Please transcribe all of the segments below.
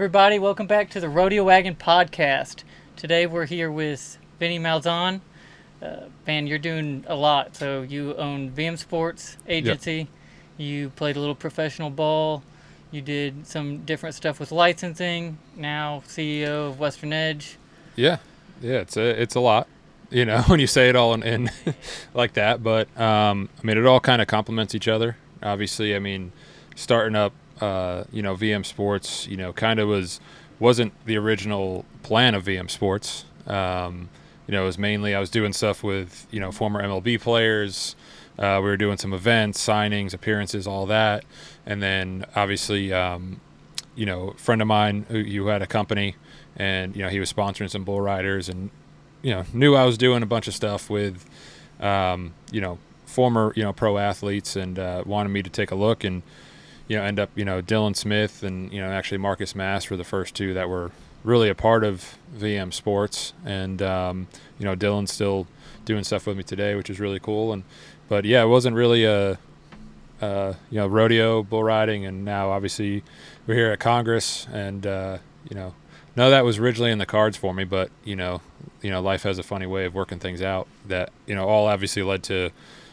everybody? Welcome back to the Rodeo Wagon podcast. Today we're here with Vinnie Malzahn. Man, you're doing a lot. So you own VM Sports Agency. Yep. You played a little professional ball. You did some different stuff with licensing. Now CEO of Western Edge. Yeah, it's a lot, when you say it all in like that. But it all kind of complements each other. Obviously, starting up, VM Sports, kind of wasn't the original plan of VM Sports. It was mainly I was doing stuff with former MLB players. We were doing some events, signings, appearances, all that, and then obviously, a friend of mine who had a company. And, he was sponsoring some bull riders and, knew I was doing a bunch of stuff with, former, pro athletes and wanted me to take a look and, end up, Dylan Smith and, actually Marcus Mass were the first two that were really a part of VM Sports. And, Dylan's still doing stuff with me today, which is really cool. But, it wasn't really rodeo, bull riding. And now, obviously, we're here at Congress and, no, that was originally in the cards for me, but life has a funny way of working things out. That all obviously led to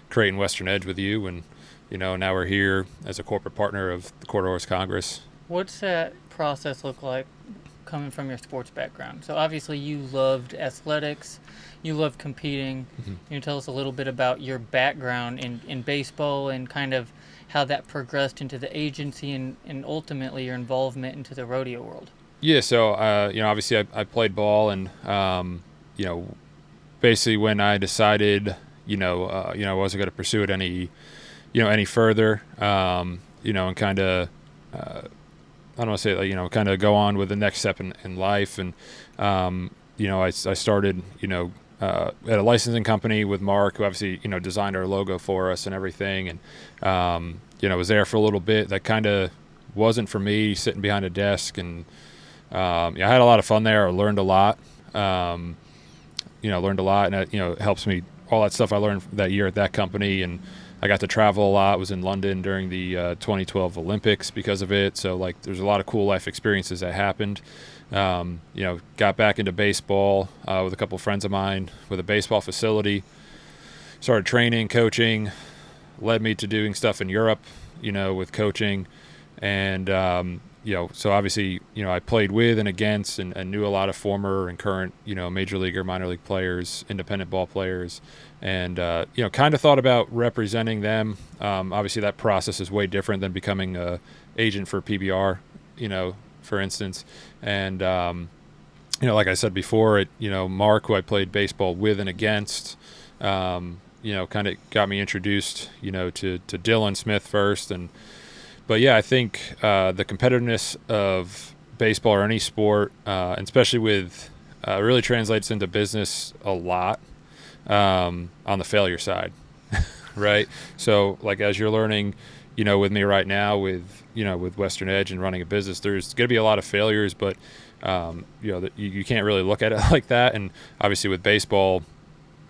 creating Western Edge with you, and now we're here as a corporate partner of the Quarter Horse Congress. What's that process look like, coming from your sports background? So obviously you loved athletics, you loved competing. Mm-hmm. Can you tell us a little bit about your background in baseball and kind of how that progressed into the agency and ultimately your involvement into the rodeo world? Yeah, so obviously I played ball, and basically when I decided I wasn't going to pursue it any further, and kind of I don't want to say kind of go on with the next step in life, and I started at a licensing company with Mark, who obviously designed our logo for us and everything, and was there for a little bit. That kind of wasn't for me, sitting behind a desk and. I had a lot of fun there. I learned a lot. And it helps me. All that stuff I learned that year at that company, and I got to travel a lot. I was in London during the 2012 Olympics because of it. So there's a lot of cool life experiences that happened. Got back into baseball with a couple of friends of mine with a baseball facility. Started training, coaching. Led me to doing stuff in Europe, with coaching, and. So obviously, I played with and against and knew a lot of former and current, major league or minor league players, independent ball players, and, kind of thought about representing them. Obviously, that process is way different than becoming a agent for PBR, for instance. And, like I said before, Mark, who I played baseball with and against, kind of got me introduced, to Dylan Smith first. But yeah, I think the competitiveness of baseball or any sport, and especially with, really translates into business a lot on the failure side, right? So as you're learning, with me right now with Western Edge and running a business, there's going to be a lot of failures, but you can't really look at it like that. And obviously with baseball,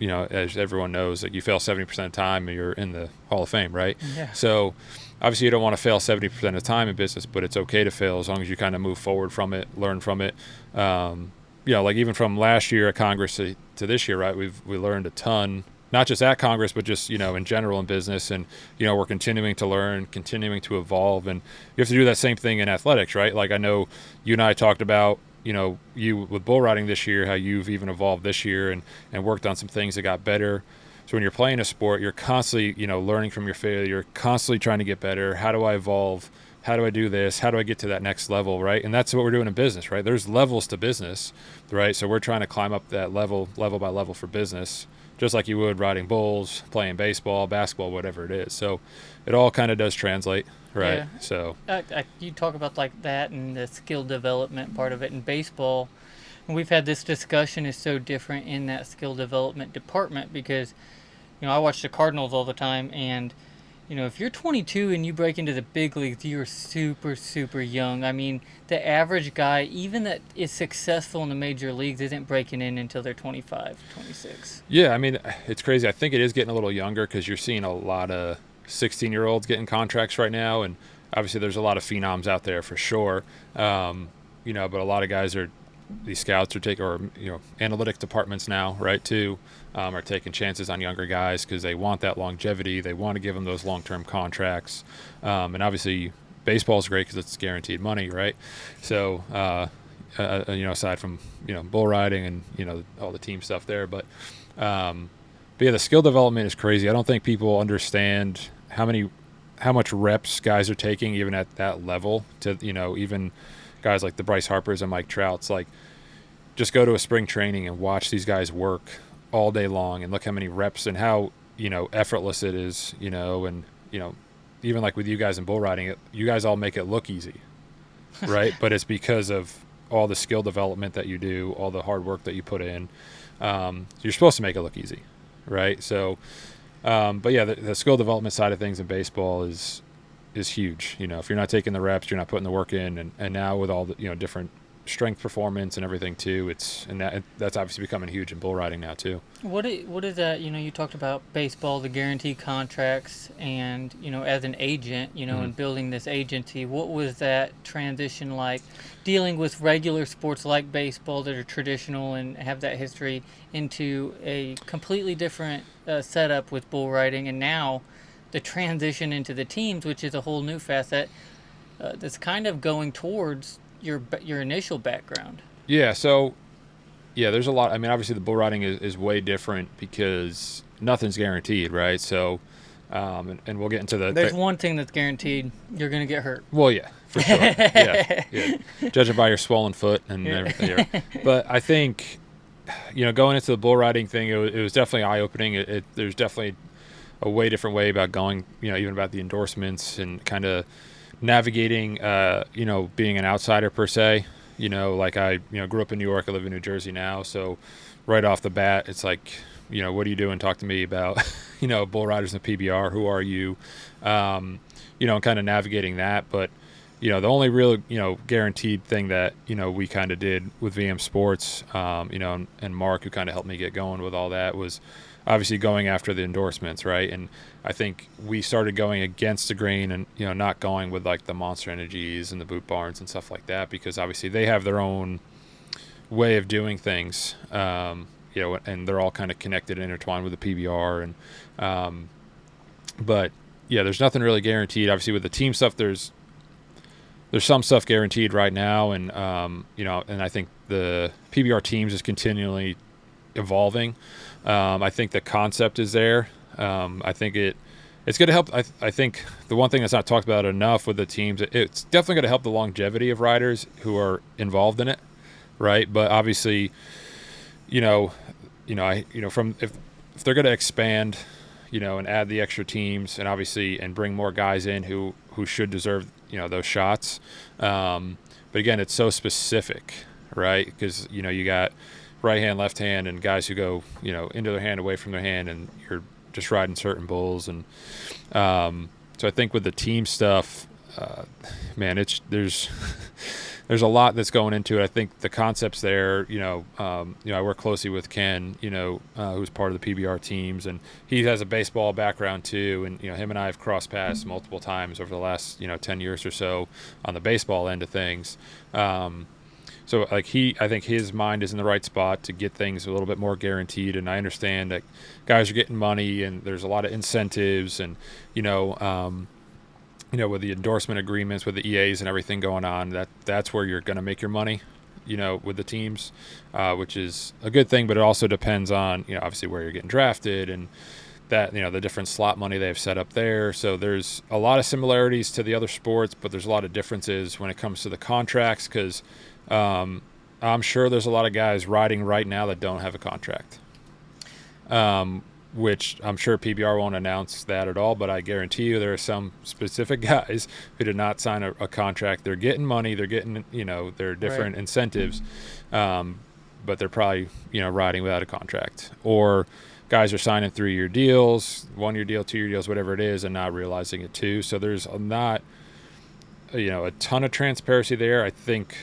as everyone knows, that you fail 70% of the time and you're in the Hall of Fame, right? Yeah. So obviously you don't want to fail 70% of the time in business, but it's okay to fail as long as you kind of move forward from it, learn from it. Even from last year at Congress to this year, right? We learned a ton, not just at Congress, but just, in general in business. And, we're continuing to learn, continuing to evolve. And you have to do that same thing in athletics, right? I know you and I talked about, you with bull riding this year, how you've even evolved this year and worked on some things that got better. So when you're playing a sport, you're constantly, learning from your failure. You're constantly trying to get better. How do I evolve? How do I do this? How do I get to that next level, right? And that's what we're doing in business, right? There's levels to business, right? So we're trying to climb up that level by level for business, just like you would riding bulls, playing baseball, basketball, whatever it is. So it all kind of does translate, right? Yeah. So you talk about that and the skill development part of it in baseball. And we've had this discussion is so different in that skill development department because, I watch the Cardinals all the time, and, if you're 22 and you break into the big leagues, you're super, super young. The average guy, even that is successful in the major leagues, isn't breaking in until they're 25, 26. Yeah, it's crazy. I think it is getting a little younger because you're seeing a lot of 16-year-olds getting contracts right now, and obviously there's a lot of phenoms out there for sure. but a lot of guys are, these scouts are taking, or analytics departments now, right, too, are taking chances on younger guys because they want that longevity. They want to give them those long-term contracts, and obviously baseball is great because it's guaranteed money, right? So aside from bull riding and all the team stuff there, but yeah, the skill development is crazy. I don't think people understand how much reps guys are taking even at that level to even guys like the Bryce Harpers and Mike Trouts. Like, just go to a spring training and watch these guys work all day long and look how many reps and how effortless it is, and even like with you guys in bull riding, you guys all make it look easy, right? But it's because of all the skill development that you do, all the hard work that you put in. You're supposed to make it look easy, right? So but yeah, the skill development side of things in baseball is huge. If you're not taking the reps, you're not putting the work in, and now with all the different strength performance and everything too, that's obviously becoming huge in bull riding now too. What is that? You talked about baseball, the guaranteed contracts, and as an agent, and building this agency. What was that transition like, dealing with regular sports like baseball that are traditional and have that history into a completely different setup with bull riding, and now the transition into the teams, which is a whole new facet that's kind of going towards your initial background. Yeah. So yeah, there's a lot. I mean, obviously the bull riding is way different because nothing's guaranteed, right? So, and we'll get into There's one thing that's guaranteed: you're going to get hurt. Well, yeah, for sure. yeah. Judging by your swollen foot and everything. But I think, going into the bull riding thing, it was definitely eye opening. There's definitely a way different way about going, even about the endorsements and kind of navigating, being an outsider per se. Like I, grew up in New York. I live in New Jersey now. So right off the bat, it's like, what are you doing? Talk to me about, bull riders in the PBR. Who are you? And kind of navigating that. But, the only real, guaranteed thing that, we kind of did with VM Sports, and Mark, who kind of helped me get going with all that, was obviously going after the endorsements, right? And I think we started going against the grain and, not going with like the Monster Energies and the Boot Barns and stuff like that, because obviously they have their own way of doing things, and they're all kind of connected and intertwined with the PBR. And, but yeah, there's nothing really guaranteed. Obviously with the team stuff, there's some stuff guaranteed right now. And, and I think the PBR teams is continually evolving. I think the concept is there. I think it's going to help. I think the one thing that's not talked about enough with the teams, it's definitely going to help the longevity of riders who are involved in it, right? But obviously, from if they're going to expand, and add the extra teams, and obviously and bring more guys in who should deserve those shots. But again, it's so specific, right? Because you got right hand, left hand, and guys who go, into their hand, away from their hand, and you're just riding certain bulls. And so I think with the team stuff, man, there's a lot that's going into it. I think the concept's there. I work closely with Ken, who's part of the PBR teams, and he has a baseball background too. And him and I have crossed paths multiple times over the last 10 years or so on the baseball end of things. So like I think his mind is in the right spot to get things a little bit more guaranteed. And I understand that guys are getting money and there's a lot of incentives and, with the endorsement agreements with the EAs and everything going on, that's where you're going to make your money, with the teams, which is a good thing. But it also depends on, obviously where you're getting drafted and that, the different slot money they've set up there. So there's a lot of similarities to the other sports, but there's a lot of differences when it comes to the contracts because I'm sure there's a lot of guys riding right now that don't have a contract, which I'm sure PBR won't announce that at all, but I guarantee you there are some specific guys who did not sign a contract. They're getting money. They're getting, their different incentives, but they're probably, riding without a contract. Or guys are signing 3-year deals, 1-year deal, 2-year deals, whatever it is, and not realizing it too. So there's not, a ton of transparency there. I think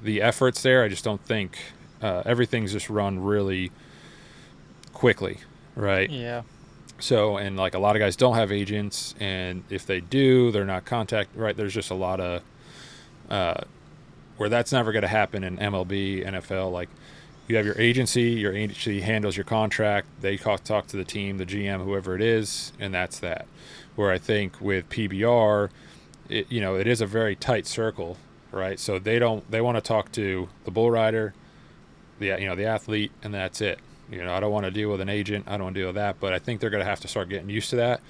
the effort's there. I just don't think everything's just run really quickly, right? Yeah. So, and like a lot of guys don't have agents, and if they do, they're not right? There's just a lot of where that's never going to happen in MLB, NFL. Like, you have your agency handles your contract, they talk to the team, the GM, whoever it is, and that's that. Where I think with PBR, it is a very tight circle, right? So they want to talk to the bull rider, the athlete, and that's it. I don't want to deal with an agent, I don't want to deal with that, but I think they're going to have to start getting used to that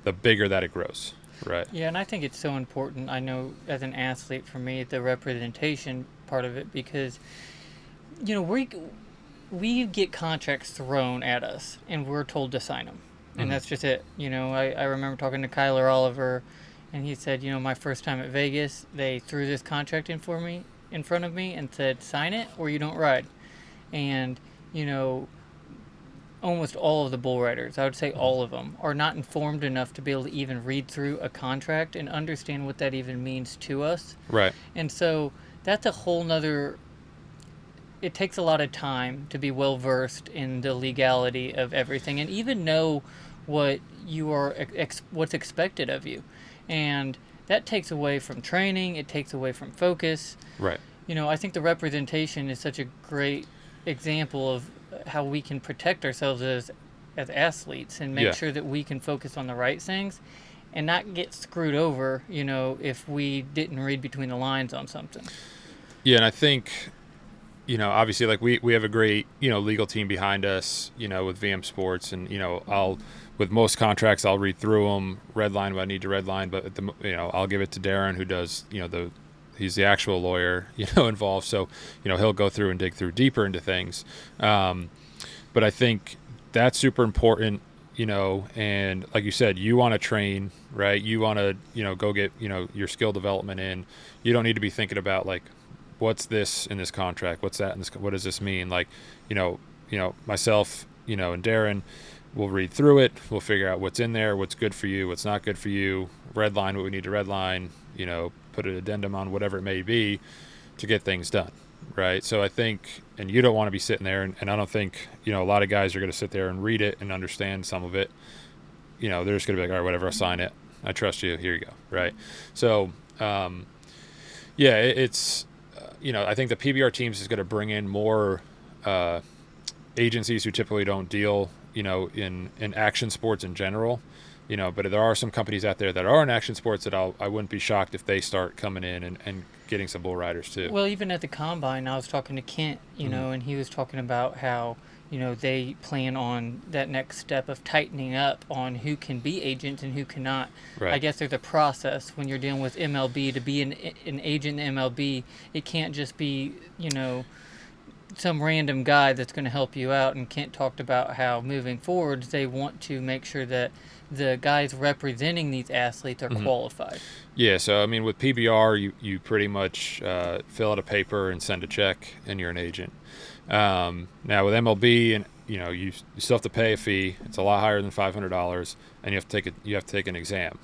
the bigger that it grows. Right. Yeah, and I think it's so important. I know as an athlete, for me, the representation part of it, because we get contracts thrown at us, and we're told to sign them, and that's just it. I remember talking to Kyler Oliver, and he said, my first time at Vegas, they threw this contract in front of me, and said, sign it or you don't ride, and almost all of the bull riders, I would say all of them, are not informed enough to be able to even read through a contract and understand what that even means to us. Right. And so that's a whole nother. It takes a lot of time to be well versed in the legality of everything, and even know what you are what's expected of you, and that takes away from training. It takes away from focus. Right. I think the representation is such a great example of how we can protect ourselves as athletes, and make sure that we can focus on the right things and not get screwed over, if we didn't read between the lines on something. Yeah, and I think, obviously, like we have a great, legal team behind us, with VM Sports, and, with most contracts, I'll read through them, redline what I need to redline, but I'll give it to Darren, who does, he's the actual lawyer, involved. So, he'll go through and dig through deeper into things. But I think that's super important, and like you said, you want to train, right? You want to, go get, your skill development in. You don't need to be thinking about, like, what's this in this contract? What's that in this? What does this mean? Like, myself, and Darren, we'll read through it. We'll figure out what's in there, what's good for you, what's not good for you, redline what we need to redline, put an addendum on whatever it may be to get things done. Right. So I think, and you don't want to be sitting there, and I don't think, a lot of guys are going to sit there and read it and understand some of it. They're just going to be like, all right, whatever, I'll sign it. I trust you. Here you go. Right. So, it's, I think the PBR teams is going to bring in more agencies who typically don't deal, in action sports in general. But there are some companies out there that are in action sports that I wouldn't be shocked if they start coming in and getting some bull riders too. Well, even at the combine, I was talking to Kent, and he was talking about how, they plan on that next step of tightening up on who can be agents and who cannot. Right. I guess there's a process when you're dealing with MLB. To be an agent in MLB, it can't just be, some random guy that's going to help you out. And Kent talked about how moving forward, they want to make sure that the guys representing these athletes are qualified. Yeah, so I mean, with PBR, you pretty much fill out a paper and send a check, and you're an agent. Now with MLB, and you still have to pay a fee. It's a lot higher than $500, and you have to take an exam.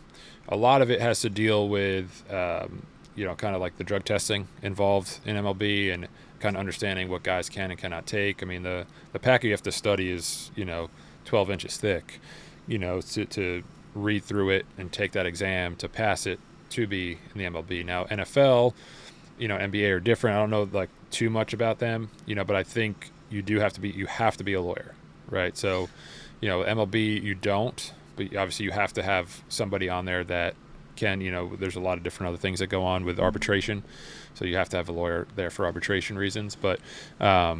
A lot of it has to deal with kind of like the drug testing involved in MLB, and kind of understanding what guys can and cannot take. I mean, the packet you have to study is 12 inches thick. To read through it and take that exam to pass it to be in the MLB. Now, NFL, NBA are different. I don't know like too much about them, but I think you have to be a lawyer, right? So, MLB you don't, but obviously you have to have somebody on there that can, there's a lot of different other things that go on with arbitration. So you have to have a lawyer there for arbitration reasons. But yeah,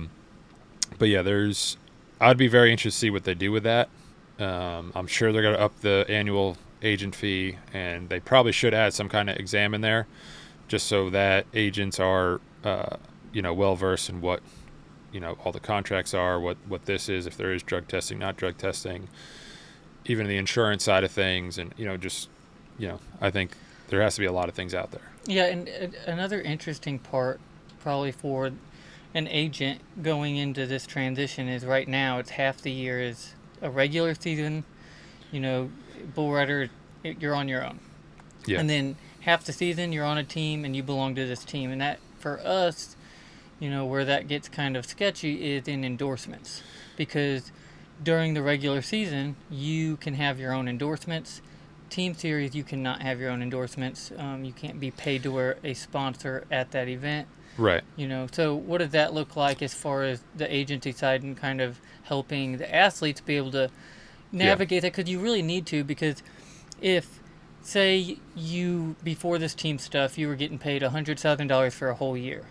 I'd be very interested to see what they do with that. I'm sure they're going to up the annual agent fee, and they probably should add some kind of exam in there, just so that agents are, well versed in what, all the contracts are, what this is, if there is drug testing, not drug testing, even the insurance side of things, and I think there has to be a lot of things out there. Yeah, and another interesting part, probably for an agent going into this transition, is right now it's half the year is a regular season, bull rider, you're on your own. Yeah. And then half the season you're on a team and you belong to this team. And that, for us, where that gets kind of sketchy is in endorsements. Because during the regular season, you can have your own endorsements. Team series, you cannot have your own endorsements. You can't be paid to wear a sponsor at that event. Right. So what does that look like as far as the agency side and kind of helping the athletes be able to Yeah. navigate that? Because you really need to, because if, say, you, before this team stuff, you were getting paid $100,000 for a whole year.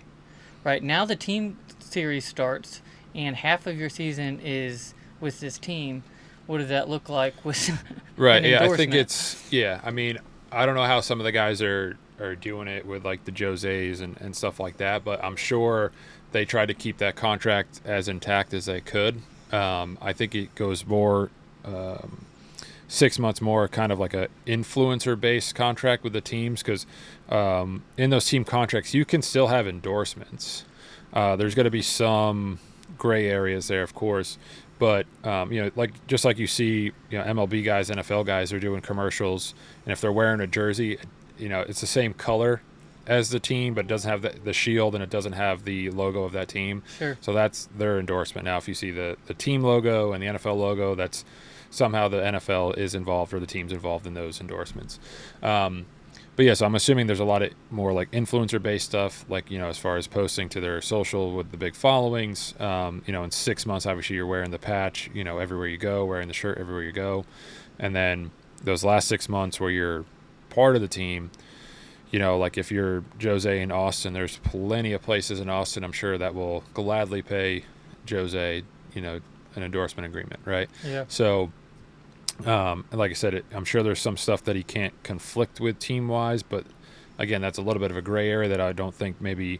Right now the team series starts and half of your season is with this team. What does that look like with Right. an Yeah. I think endorsement? I mean, I don't know how some of the guys are doing it with like the Jose's and stuff like that, but I'm sure they tried to keep that contract as intact as they could. I think it goes more 6 months more, kind of like a influencer based contract with the teams, because in those team contracts you can still have endorsements. There's going to be some gray areas there, of course, but like just like you see, MLB guys, NFL guys are doing commercials, and if they're wearing a jersey, it's the same color as the team, but it doesn't have the shield and it doesn't have the logo of that team. Sure. So that's their endorsement. Now, if you see the team logo and the NFL logo, that's somehow the NFL is involved or the team's involved in those endorsements. But yeah, so I'm assuming there's a lot of more like influencer based stuff, like, as far as posting to their social with the big followings. In 6 months, obviously you're wearing the patch, everywhere you go, wearing the shirt everywhere you go. And then those last 6 months where you're part of the team, like if you're Jose in Austin, there's plenty of places in Austin, I'm sure, that will gladly pay Jose, an endorsement agreement, right? Yeah. So, like I said, I'm sure there's some stuff that he can't conflict with team-wise, but again, that's a little bit of a gray area that I don't think maybe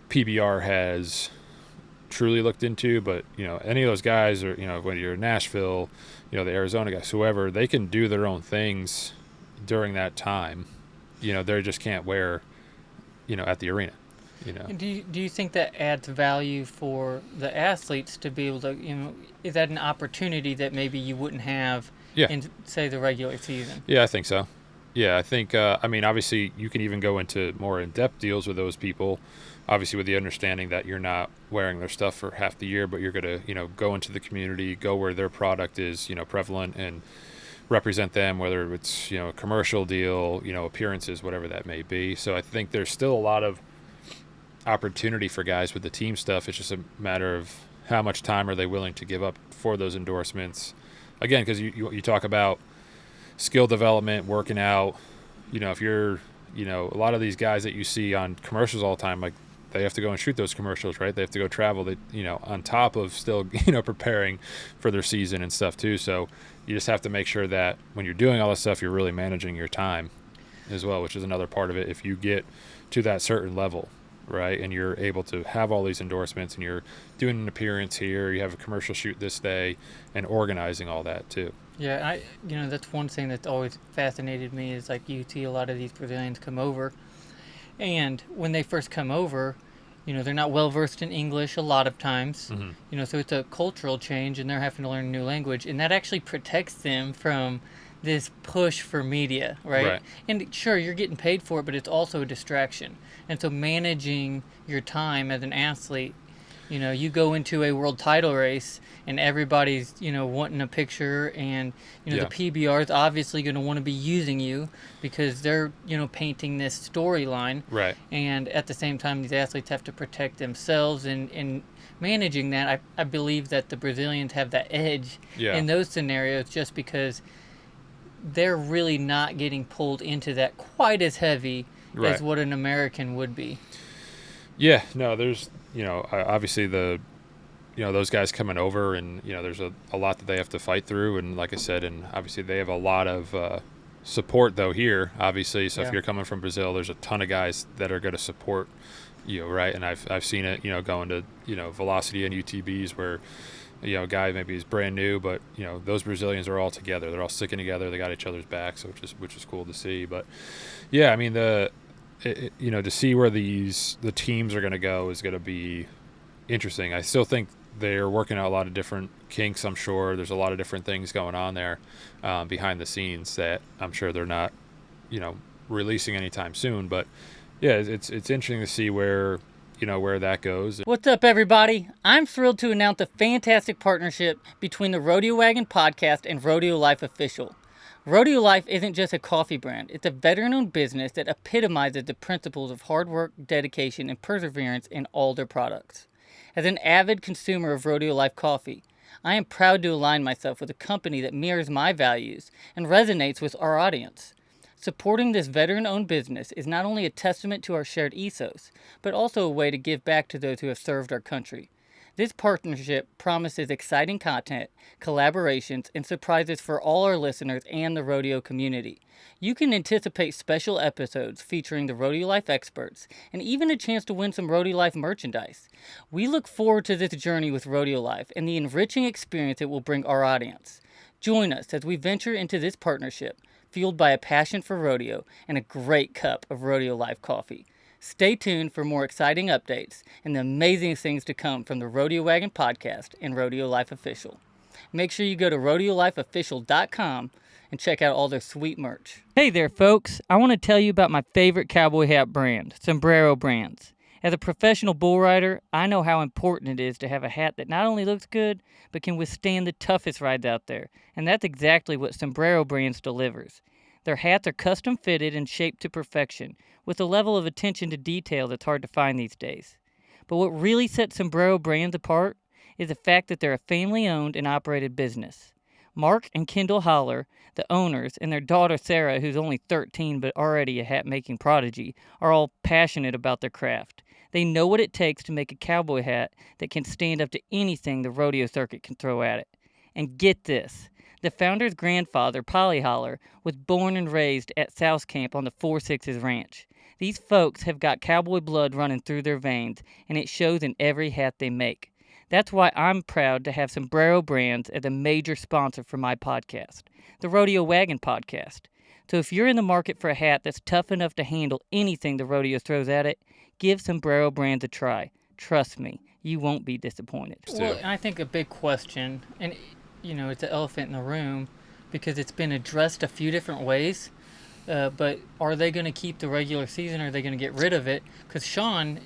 PBR has truly looked into. But any of those guys, or when you're in Nashville, the Arizona guys, whoever, they can do their own things during that time. They just can't wear, at the arena. And do you think that adds value for the athletes to be able to, is that an opportunity that maybe you wouldn't have Yeah. in, say, the regular season? Yeah, I think so. Yeah, I think, I mean, obviously you can even go into more in-depth deals with those people, obviously with the understanding that you're not wearing their stuff for half the year, but you're going to, go into the community, go where their product is, prevalent, and represent them, whether it's, a commercial deal, appearances, whatever that may be. So I think there's still a lot of opportunity for guys with the team stuff. It's just a matter of how much time are they willing to give up for those endorsements. Again, because you talk about skill development, working out. If you're, a lot of these guys that you see on commercials all the time, like they have to go and shoot those commercials, right? They have to go travel. They, on top of still, preparing for their season and stuff too. So you just have to make sure that when you're doing all this stuff, you're really managing your time as well, which is another part of it. If you get to that certain level, right, and you're able to have all these endorsements, and you're doing an appearance here, you have a commercial shoot this day, and organizing all that too. Yeah, that's one thing that's always fascinated me is like you see a lot of these Brazilians come over, and when they first come over, they're not well versed in English a lot of times. Mm-hmm. So it's a cultural change, and they're having to learn a new language, and that actually protects them from this push for media, right? And sure, you're getting paid for it, but it's also a distraction. And so managing your time as an athlete, you go into a world title race and everybody's, wanting a picture, and, the PBR is obviously going to want to be using you because they're, painting this storyline. Right. And at the same time, these athletes have to protect themselves, and managing that, I believe that the Brazilians have that edge in those scenarios just because they're really not getting pulled into that quite as heavy as what an American would be. Yeah, no, there's, obviously those guys coming over, and, there's a lot that they have to fight through. And like I said, and obviously they have a lot of support though here, obviously. So if you're coming from Brazil, there's a ton of guys that are going to support you, right? And I've seen it, going to, Velocity and UTBs where, a guy maybe is brand new, but those Brazilians are all together. They're all sticking together. They got each other's backs, which is cool to see. But yeah, I mean to see where the teams are going to go is going to be interesting. I still think they're working out a lot of different kinks. I'm sure there's a lot of different things going on there behind the scenes that I'm sure they're not, releasing anytime soon. But yeah, it's interesting to see where that goes. What's up, everybody? I'm thrilled to announce a fantastic partnership between the Rodeo Wagon podcast and Rodeo Life Official. Rodeo Life isn't just a coffee brand, it's a veteran owned business that epitomizes the principles of hard work, dedication, and perseverance in all their products. As an avid consumer of Rodeo Life coffee, I am proud to align myself with a company that mirrors my values and resonates with our audience. Supporting this veteran owned business is not only a testament to our shared ethos, but also a way to give back to those who have served our country. This partnership promises exciting content, collaborations, and surprises for all our listeners and the rodeo community. You can anticipate special episodes featuring the Rodeo Life experts and even a chance to win some Rodeo Life merchandise. We look forward to this journey with Rodeo Life and the enriching experience it will bring our audience. Join us as we venture into this partnership, fueled by a passion for rodeo and a great cup of Rodeo Life coffee. Stay tuned for more exciting updates and the amazing things to come from the Rodeo Wagon podcast and Rodeo Life Official. Make sure you go to rodeolifeofficial.com and check out all their sweet merch. Hey there, folks. I want to tell you about my favorite cowboy hat brand, Sombrero Brands. As a professional bull rider, I know how important it is to have a hat that not only looks good, but can withstand the toughest rides out there. And that's exactly what Sombrero Brands delivers. Their hats are custom fitted and shaped to perfection, with a level of attention to detail that's hard to find these days. But what really sets Sombrero Brands apart is the fact that they're a family-owned and operated business. Mark and Kendall Holler, the owners, and their daughter Sarah, who's only 13 but already a hat-making prodigy, are all passionate about their craft. They know what it takes to make a cowboy hat that can stand up to anything the rodeo circuit can throw at it. And get this. The founder's grandfather, Polly Holler, was born and raised at South Camp on the 4-6s Ranch. These folks have got cowboy blood running through their veins, and it shows in every hat they make. That's why I'm proud to have Sombrero Brands as a major sponsor for my podcast, the Rodeo Wagon Podcast. So if you're in the market for a hat that's tough enough to handle anything the rodeo throws at it, give Sombrero Brands a try. Trust me, you won't be disappointed. Well, I think a big question, and it's an elephant in the room because it's been addressed a few different ways. But are they going to keep the regular season or are they going to get rid of it? Because Sean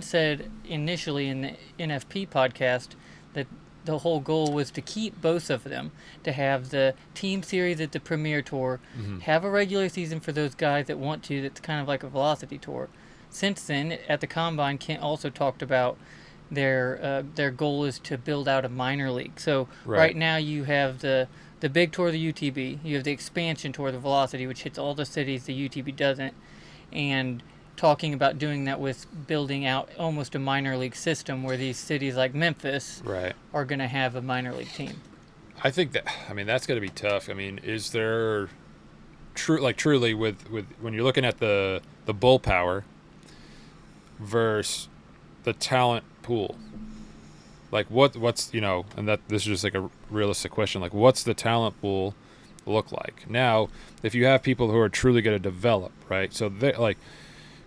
said initially in the NFP podcast that the whole goal was to keep both of them, to have the team series at the Premier Tour, have a regular season for those guys that want to, that's kind of like a Velocity Tour. Since then, at the Combine, Kent also talked about their goal is to build out a minor league. So right now you have the big tour, the UTB. You have the expansion tour, the Velocity, which hits all the cities the UTB doesn't. And talking about doing that with building out almost a minor league system where these cities like Memphis are going to have a minor league team. I think that's going to be tough. Is there truly with when you're looking at the bull power versus the talent pool, like what's and that this is just like a realistic question, like what's the talent pool look like now if you have people who are truly going to develop, right? So they like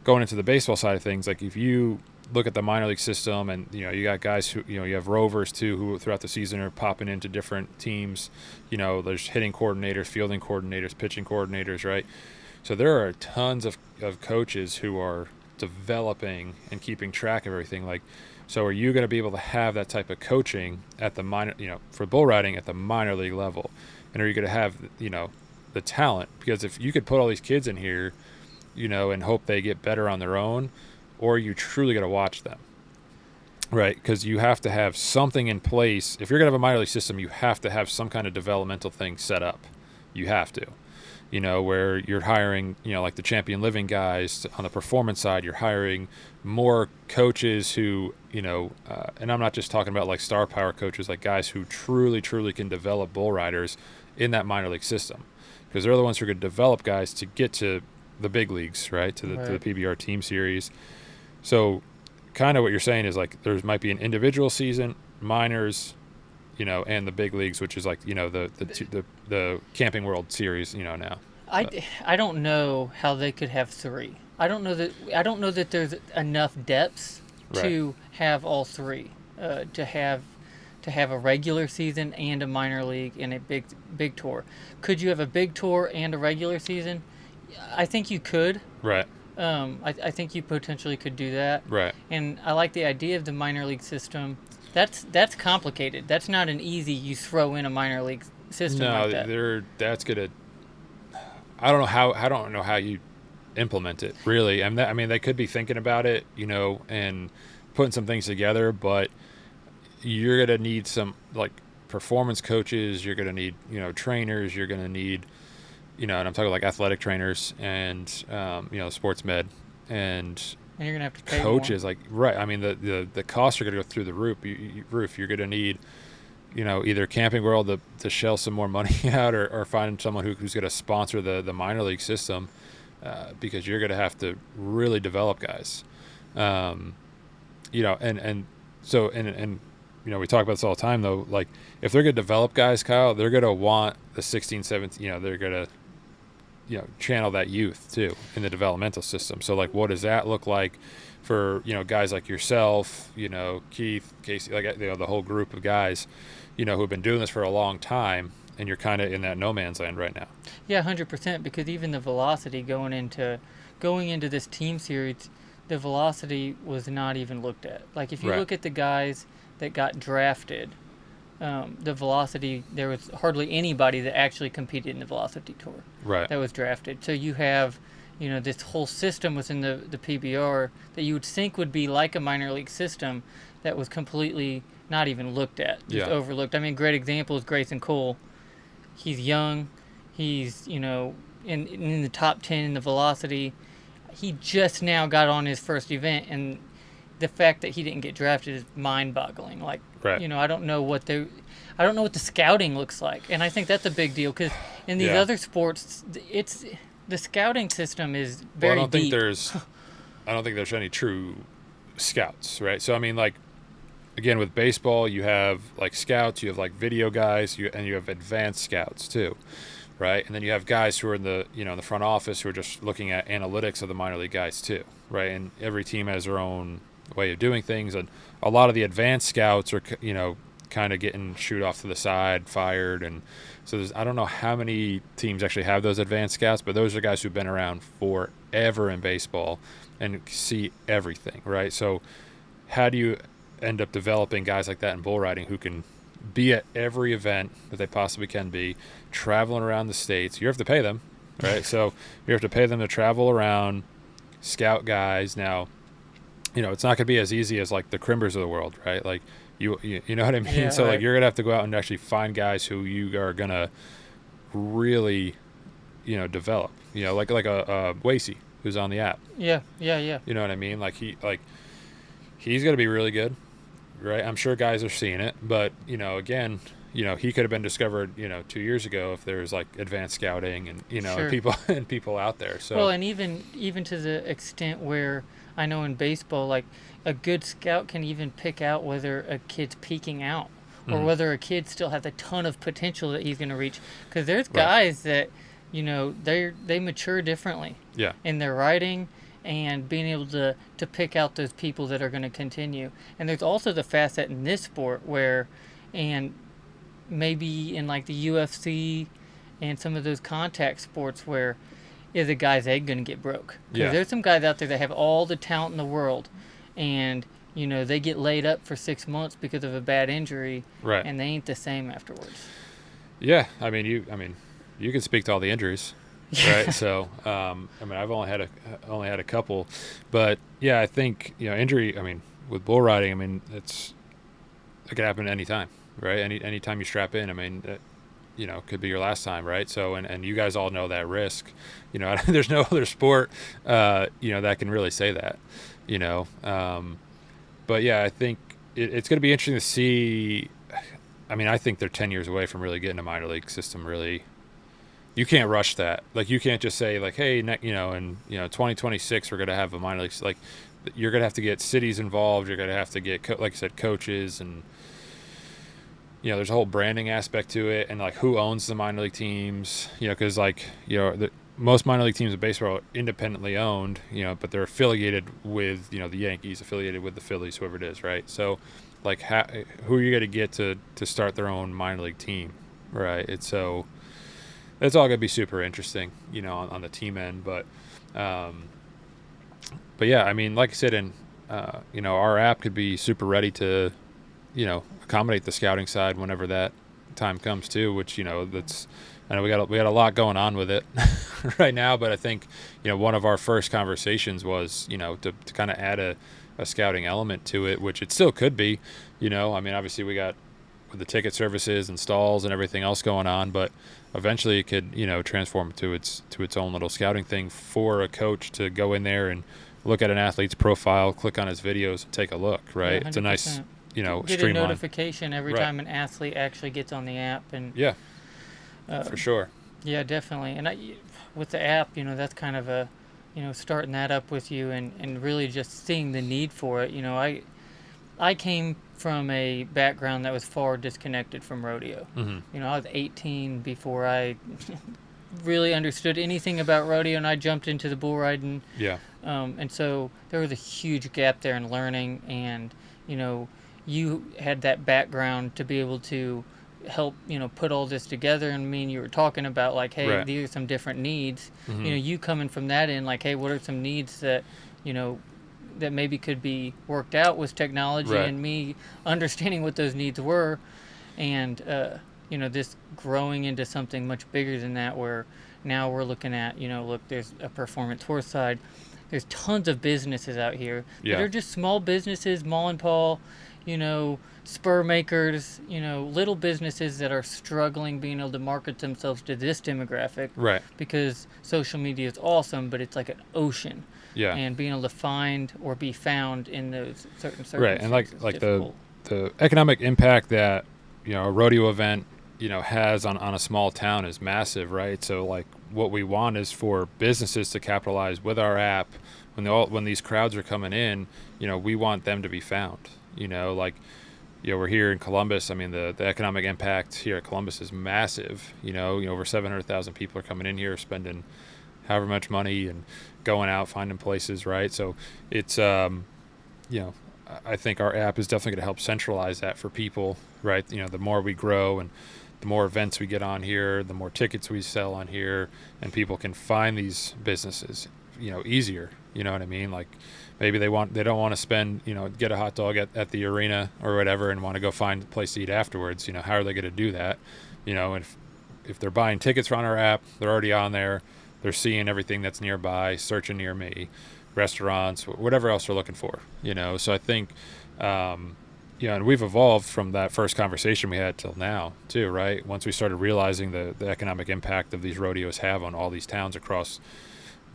going into the baseball side of things, like if you look at the minor league system and you got guys who you have rovers too who throughout the season are popping into different teams, there's hitting coordinators, fielding coordinators, pitching coordinators, right? So there are tons of coaches who are developing and keeping track of everything. Like, so are you going to be able to have that type of coaching at the minor, for bull riding at the minor league level? And are you going to have, the talent? Because if you could put all these kids in here, and hope they get better on their own, or you truly got to watch them, right? Because you have to have something in place. If you're going to have a minor league system, you have to have some kind of developmental thing set up. You have to. Where you're hiring, like the Champion Living guys on the performance side, you're hiring more coaches who, and I'm not just talking about like star power coaches, like guys who truly can develop bull riders in that minor league system, because they're the ones who are going to develop guys to get to the big leagues, right? To the PBR team series. So kind of what you're saying is like, there might be an individual season, minors, and the big leagues, which is like, the Camping World Series, now. I don't know how they could have three. I don't know that there's enough depths to have all three. To have a regular season and a minor league and a big tour. Could you have a big tour and a regular season? I think you could. Right. I think you potentially could do that. Right. And I like the idea of the minor league system. That's complicated. That's not an easy, you throw in a minor league system like that. No, that's gonna I don't know how you implement it really. I mean, they could be thinking about it, and putting some things together, but you're gonna need some like performance coaches. You're gonna need trainers. You're gonna need and I'm talking like athletic trainers and sports med and And you're gonna have to pay more. coaches. Like right, I mean the costs are gonna go through the roof. You're gonna need either Camping World to shell some more money out, or find someone who's going to sponsor the minor league system, because you're going to have to really develop guys. Um, and so we talk about this all the time though. Like if they're going to develop guys, Kyle, they're going to want the 16, 17. They're going to channel that youth too in the developmental system. So like, what does that look like for guys like yourself, Keith, Casey, like the whole group of guys, who have been doing this for a long time, and you're kind of in that no man's land right now. Yeah, 100%. Because even the velocity going into this team series, the velocity was not even looked at. Like if you Right. look at the guys that got drafted, the velocity, there was hardly anybody that actually competed in the velocity tour Right. that was drafted. So you have, this whole system within the PBR that you would think would be like a minor league system that was completely not even looked at, just Yeah. overlooked. I mean, great example is Grayson Cole. He's young. He's, in the top 10 in the velocity. He just now got on his first event, and the fact that he didn't get drafted is mind-boggling. Like, Right. I don't know what the scouting looks like, and I think that's a big deal because in these Yeah. other sports, it's the scouting system is Well, very I don't think deep. there's any true scouts, right? So I mean, like again with baseball, you have like scouts, you have like video guys, and you have advanced scouts too, right? And then you have guys who are in the in the front office who are just looking at analytics of the minor league guys too, right? And every team has their own way of doing things, and a lot of the advanced scouts are kind of getting shoot off to the side, fired, and so I don't know how many teams actually have those advanced scouts, but those are guys who've been around forever in baseball and see everything, right? So how do you end up developing guys like that in bull riding who can be at every event that they possibly can be, traveling around the states? You have to pay them, right? So you have to pay them to travel around, scout guys. Now, it's not going to be as easy as like the Crimbers of the world, right? Like you know what I mean? Yeah, So like right. you're going to have to go out and actually find guys who you are going to really, develop, like a Wasey who's on the app. Yeah, yeah, yeah. You know what I mean? He's going to be really good, right? I'm sure guys are seeing it, but again, he could have been discovered, 2 years ago if there was like advanced scouting and Sure. and people out there. So Well, and even to the extent where I know in baseball, like a good scout can even pick out whether a kid's peaking out or Mhm. whether a kid still has a ton of potential that he's going to reach. Because there's Right. guys that they mature differently Yeah. in their writing and being able to pick out those people that are going to continue. And there's also the facet in this sport where, and maybe in like the UFC and some of those contact sports where is a guy's egg going to get broke? Because Yeah. there's some guys out there that have all the talent in the world, and they get laid up for 6 months because of a bad injury, Right. and they ain't the same afterwards. Yeah. I mean, you can speak to all the injuries, right? So, I've only had a couple, but yeah, I think injury. I mean, with bull riding, it could happen anytime, right? Anytime you strap in, could be your last time, right? So, and you guys all know that risk. There's no other sport, that can really say that, But yeah, I think it's going to be interesting to see. I think they're 10 years away from really getting a minor league system. Really, you can't rush that. Like, you can't just say like, hey, in 2026 we're going to have a minor league. Like, you're going to have to get cities involved. You're going to have to get, like I said, coaches, and there's a whole branding aspect to it, and like who owns the minor league teams. Because most minor league teams in baseball are independently owned, but they're affiliated with, the Yankees, affiliated with the Phillies, whoever it is, right? So, like, who are you going to get to start their own minor league team, right? It's all going to be super interesting, on the team end. But yeah, like I said, our app could be super ready to, accommodate the scouting side whenever that time comes too, which that's I know we got a lot going on with it right now, but I think one of our first conversations was to kind of add a scouting element to it, which it still could be. I mean, obviously we got with the ticket services and stalls and everything else going on, but eventually it could transform to its own little scouting thing for a coach to go in there and look at an athlete's profile, click on his videos, and take a look. Right, Yeah, it's a nice get streamline. a notification every Right. time an athlete actually gets on the app, and Yeah, for sure. yeah, definitely. And with the app, that's kind of a, starting that up with you, and really just seeing the need for it. I came from a background that was far disconnected from rodeo. Mm-hmm. I was 18 before I really understood anything about rodeo, and I jumped into the bull riding. Yeah. And so there was a huge gap there in learning, and you had that background to be able to help put all this together. And I mean, you were talking about like, hey, Right. these are some different needs. Mm-hmm. You coming from that in, like, hey, what are some needs that that maybe could be worked out with technology, Right. and me understanding what those needs were, and this growing into something much bigger than that, where now we're looking at, look, there's a performance horse side. There's tons of businesses out here Yeah. that are just small businesses, mall and paw, spur makers, little businesses that are struggling being able to market themselves to this demographic. Right. Because social media is awesome, but it's like an ocean. Yeah. And being able to find or be found in those certain circumstances. Right, and like difficult. the economic impact that a rodeo event has on a small town is massive, right? So like what we want is for businesses to capitalize with our app when these crowds are coming in. We want them to be found. We're here in Columbus. I mean, the economic impact here at Columbus is massive. Over 700,000 people are coming in here, spending however much money and going out, finding places, right? So it's, I think our app is definitely going to help centralize that for people, right? The more we grow and the more events we get on here, the more tickets we sell on here, and people can find these businesses, easier. You know what I mean? Like maybe they don't want to spend, get a hot dog at the arena or whatever and want to go find a place to eat afterwards. How are they going to do that? If they're buying tickets from our app, they're already on there. They're seeing everything that's nearby, searching near me, restaurants, whatever else they're looking for, So I think, and we've evolved from that first conversation we had till now too, right? Once we started realizing the economic impact of these rodeos have on all these towns across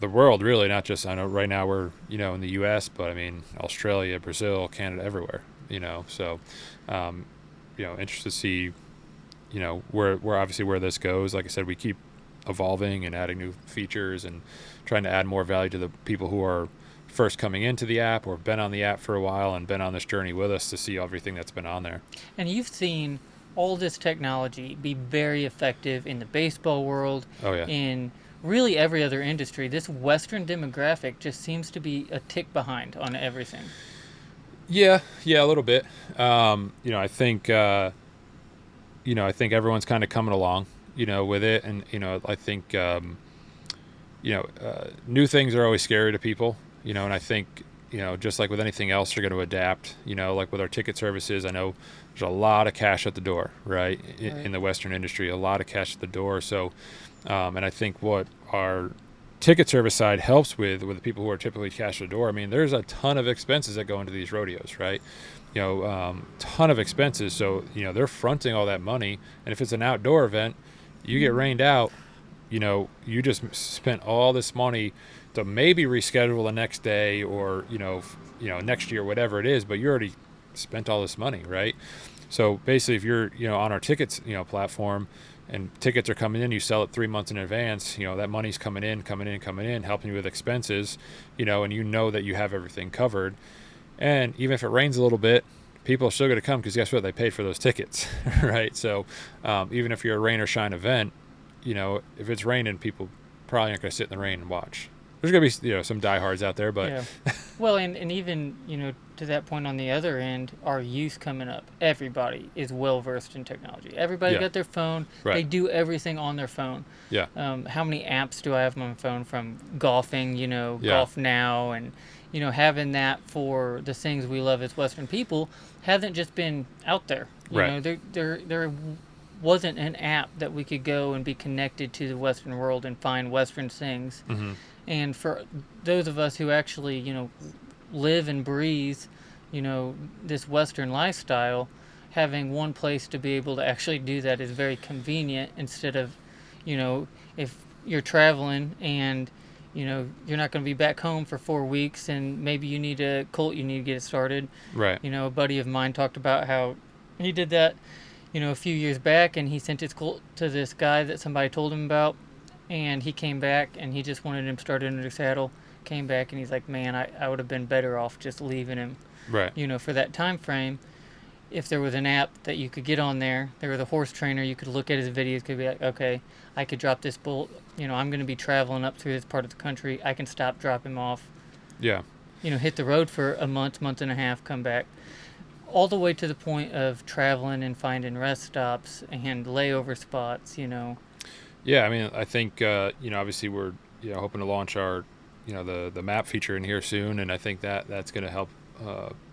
the world, really, not just, I know right now we're, in the U.S., but I mean, Australia, Brazil, Canada, everywhere, So, interested to see, where obviously where this goes. Like I said, we keep evolving and adding new features and trying to add more value to the people who are first coming into the app or have been on the app for a while and been on this journey with us to see everything that's been on there. And you've seen all this technology be very effective in the baseball world. Oh, yeah. In really every other industry. This Western demographic just seems to be a tick behind on everything. Yeah, a little bit. I think everyone's kind of coming along, with it. And, I think, new things are always scary to people, and I think, just like with anything else, you're going to adapt, like with our ticket services. I know there's a lot of cash at the door, right? In the Western industry, a lot of cash at the door. So, and I think what our ticket service side helps with the people who are typically cash at the door, I mean, there's a ton of expenses that go into these rodeos, right? Ton of expenses. So, they're fronting all that money. And if it's an outdoor event, you get rained out, you just spent all this money to maybe reschedule the next day or, next year, whatever it is, but you already spent all this money, right? So basically if you're, on our tickets, platform and tickets are coming in, you sell it 3 months in advance, that money's coming in, helping you with expenses, and that you have everything covered. And even if it rains a little bit, people are still going to come because guess what? They paid for those tickets, right? So even if you're a rain or shine event, if it's raining, people probably aren't going to sit in the rain and watch. There's going to be some diehards out there, but yeah. Well, and even to that point on the other end, our youth coming up, everybody is well versed in technology. Everybody got their phone. Right. They do everything on their phone. Yeah. How many apps do I have on my phone from golfing? Golf Now, and having that for the things we love as Western people hasn't just been out there. Right. They're wasn't an app that we could go and be connected to the Western world and find Western things. Mm-hmm. And for those of us who actually, live and breathe, this Western lifestyle, having one place to be able to actually do that is very convenient instead of, if you're traveling and, you're not going to be back home for 4 weeks and maybe you need a cult, you need to get it started. Right. A buddy of mine talked about how he did that, a few years back, and he sent his cult to this guy that somebody told him about, and he came back and he just wanted him started under the saddle. Came back and he's like, man, I would have been better off just leaving him. Right. For that time frame. If there was an app that you could get on there was a horse trainer, you could look at his videos, could be like, okay, I could drop this bull, I'm going to be traveling up through this part of the country. I can stop, drop him off. Yeah. Hit the road for a month and a half, come back. All the way to the point of traveling and finding rest stops and layover spots, Yeah, I mean, I think, obviously we're, hoping to launch our, the map feature in here soon, and I think that's going to help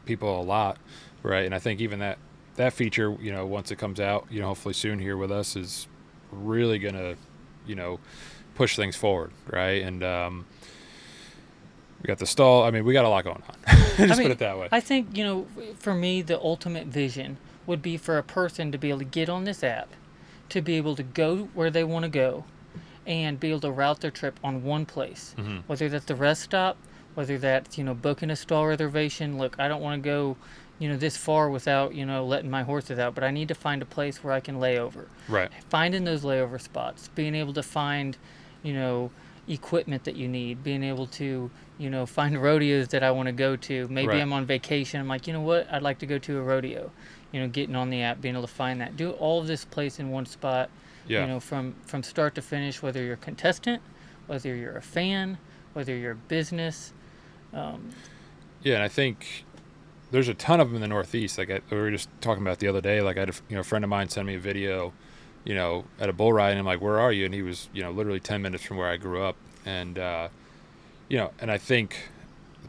people a lot, right? And I think even that feature, once it comes out, hopefully soon here with us, is really going to, push things forward, right? And we got the stall. I mean, we got a lot going on. Put it that way. I think, for me, the ultimate vision would be for a person to be able to get on this app, to be able to go where they want to go, and be able to route their trip on one place. Mm-hmm. Whether that's the rest stop, whether that's, booking a stall reservation. Look, I don't want to go, this far without, letting my horses out, but I need to find a place where I can lay over. Right. Finding those layover spots, being able to find, equipment that you need, being able to, find rodeos that I want to go to. Maybe Right. I'm on vacation. I'm like, you know what? I'd like to go to a rodeo. Getting on the app, being able to find that. Do all of this place in one spot. Yeah. From start to finish, whether you're a contestant, whether you're a fan, whether you're a business. Yeah, and I think there's a ton of them in the Northeast. Like we were just talking about the other day. Like I had a friend of mine send me a video, at a bull ride, and I'm like, "Where are you?" And he was, literally 10 minutes from where I grew up. And and I think